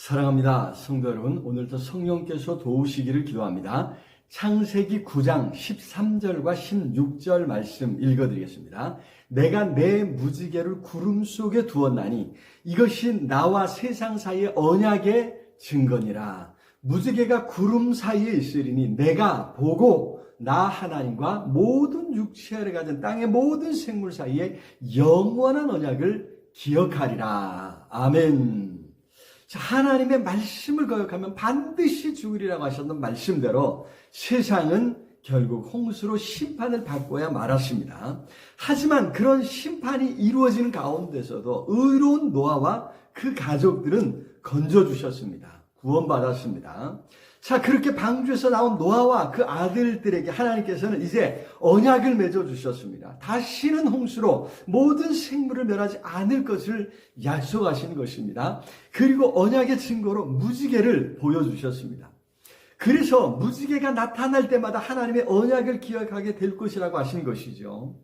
사랑합니다. 성도 여러분, 오늘도 성령께서 도우시기를 기도합니다. 창세기 9장 13절과 16절 말씀 읽어드리겠습니다. 내가 내 무지개를 구름 속에 두었나니 이것이 나와 세상 사이의 언약의 증거니라. 무지개가 구름 사이에 있으리니 내가 보고 나 하나님과 모든 육체를 가진 땅의 모든 생물 사이에 영원한 언약을 기억하리라. 아멘. 하나님의 말씀을 거역하면 반드시 죽으리라고 하셨던 말씀대로 세상은 결국 홍수로 심판을 받고야 말았습니다. 하지만 그런 심판이 이루어지는 가운데서도 의로운 노아와 그 가족들은 건져주셨습니다. 구원받았습니다. 자, 그렇게 방주에서 나온 노아와 그 아들들에게 하나님께서는 이제 언약을 맺어주셨습니다. 다시는 홍수로 모든 생물을 멸하지 않을 것을 약속하신 것입니다. 그리고 언약의 증거로 무지개를 보여주셨습니다. 그래서 무지개가 나타날 때마다 하나님의 언약을 기억하게 될 것이라고 하신 것이죠.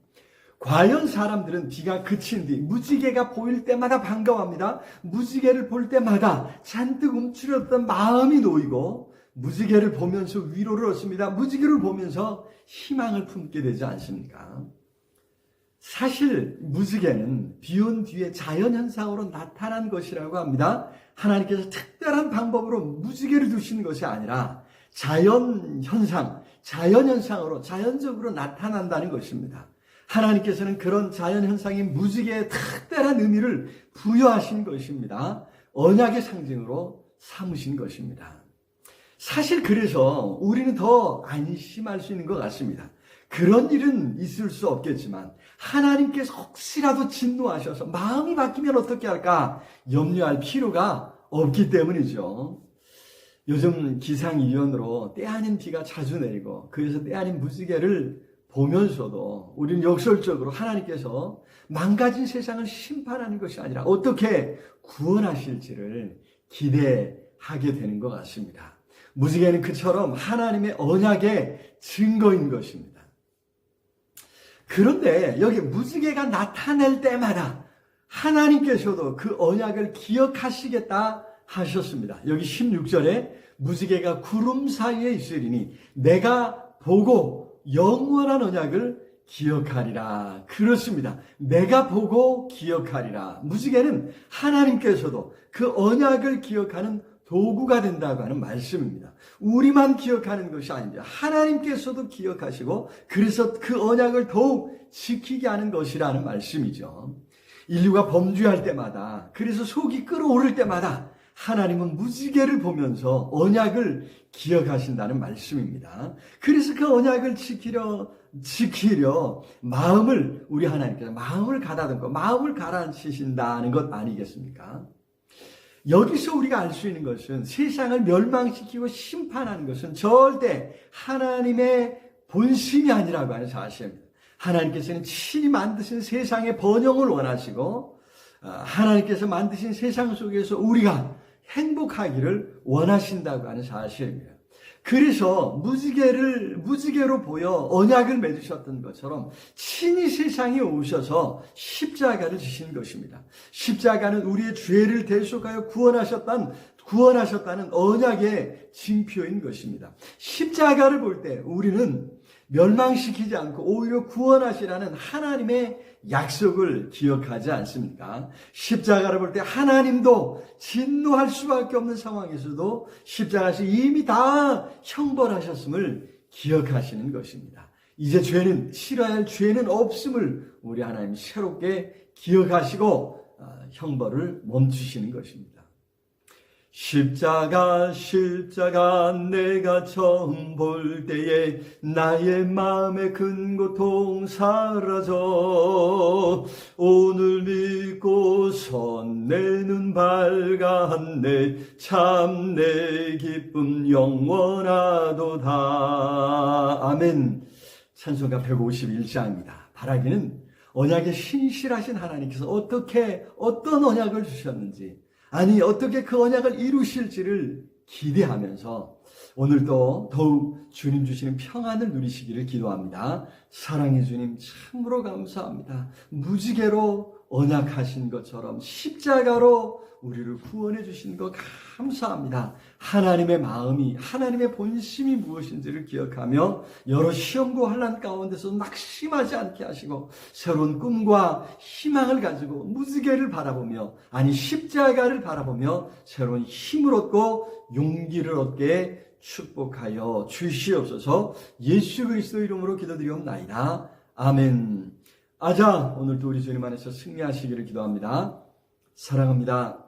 과연 사람들은 비가 그친 뒤 무지개가 보일 때마다 반가워합니다. 무지개를 볼 때마다 잔뜩 움츠렸던 마음이 놓이고 무지개를 보면서 위로를 얻습니다. 무지개를 보면서 희망을 품게 되지 않습니까? 사실 무지개는 비온 뒤에 자연현상으로 나타난 것이라고 합니다. 하나님께서 특별한 방법으로 무지개를 두시는 것이 아니라 자연현상으로 자연적으로 나타난다는 것입니다. 하나님께서는 그런 자연현상인 무지개에 특별한 의미를 부여하신 것입니다. 언약의 상징으로 삼으신 것입니다. 사실 그래서 우리는 더 안심할 수 있는 것 같습니다. 그런 일은 있을 수 없겠지만 하나님께서 혹시라도 진노하셔서 마음이 바뀌면 어떻게 할까 염려할 필요가 없기 때문이죠. 요즘 기상이변으로 때 아닌 비가 자주 내리고 그래서 때 아닌 무지개를 보면서도 우리는 역설적으로 하나님께서 망가진 세상을 심판하는 것이 아니라 어떻게 구원하실지를 기대하게 되는 것 같습니다. 무지개는 그처럼 하나님의 언약의 증거인 것입니다. 그런데 여기 무지개가 나타날 때마다 하나님께서도 그 언약을 기억하시겠다 하셨습니다. 여기 16절에 무지개가 구름 사이에 있으리니 내가 보고 영원한 언약을 기억하리라. 그렇습니다. 내가 보고 기억하리라. 무지개는 하나님께서도 그 언약을 기억하는 도구가 된다고 하는 말씀입니다. 우리만 기억하는 것이 아닙니다. 하나님께서도 기억하시고 그래서 그 언약을 더욱 지키게 하는 것이라는 말씀이죠. 인류가 범죄할 때마다 그래서 속이 끓어오를 때마다 하나님은 무지개를 보면서 언약을 기억하신다는 말씀입니다. 그래서 그 언약을 지키려 마음을 우리 하나님께서 마음을 가다듬고 마음을 가라앉히신다는 것 아니겠습니까? 여기서 우리가 알 수 있는 것은 세상을 멸망시키고 심판하는 것은 절대 하나님의 본심이 아니라고 하는 사실입니다. 하나님께서는 친히 만드신 세상의 번영을 원하시고 하나님께서 만드신 세상 속에서 우리가 행복하기를 원하신다고 하는 사실입니다. 그래서 무지개로 보여 언약을 맺으셨던 것처럼 친히 세상에 오셔서 십자가를 지신 것입니다. 십자가는 우리의 죄를 대속하여 구원하셨다는 언약의 징표인 것입니다. 십자가를 볼 때 우리는 멸망시키지 않고 오히려 구원하시라는 하나님의 약속을 기억하지 않습니까? 십자가를 볼 때 하나님도 진노할 수밖에 없는 상황에서도 십자가에서 이미 다 형벌하셨음을 기억하시는 것입니다. 이제 싫어야 할 죄는 없음을 우리 하나님 새롭게 기억하시고 형벌을 멈추시는 것입니다. 십자가 내가 처음 볼 때에 나의 마음의 큰 고통 사라져 오늘 믿고선 내 눈 밝았네 참 내 기쁨 영원하도다. 아멘. 찬송가 151장입니다. 바라기는 언약에 신실하신 하나님께서 어떤 언약을 주셨는지 아니 어떻게 그 언약을 이루실지를 기대하면서 오늘도 더욱 주님 주시는 평안을 누리시기를 기도합니다. 사랑의 주님 참으로 감사합니다. 무지개로 언약하신 것처럼 십자가로 우리를 구원해 주신 것 감사합니다. 하나님의 마음이, 하나님의 본심이 무엇인지를 기억하며 여러 시험과 환난 가운데서 낙심하지 않게 하시고 새로운 꿈과 희망을 가지고 무지개를 바라보며, 아니 십자가를 바라보며 새로운 힘을 얻고 용기를 얻게 축복하여 주시옵소서. 예수 그리스도 이름으로 기도드리옵나이다. 아멘. 아자, 오늘도 우리 주님 안에서 승리하시기를 기도합니다. 사랑합니다.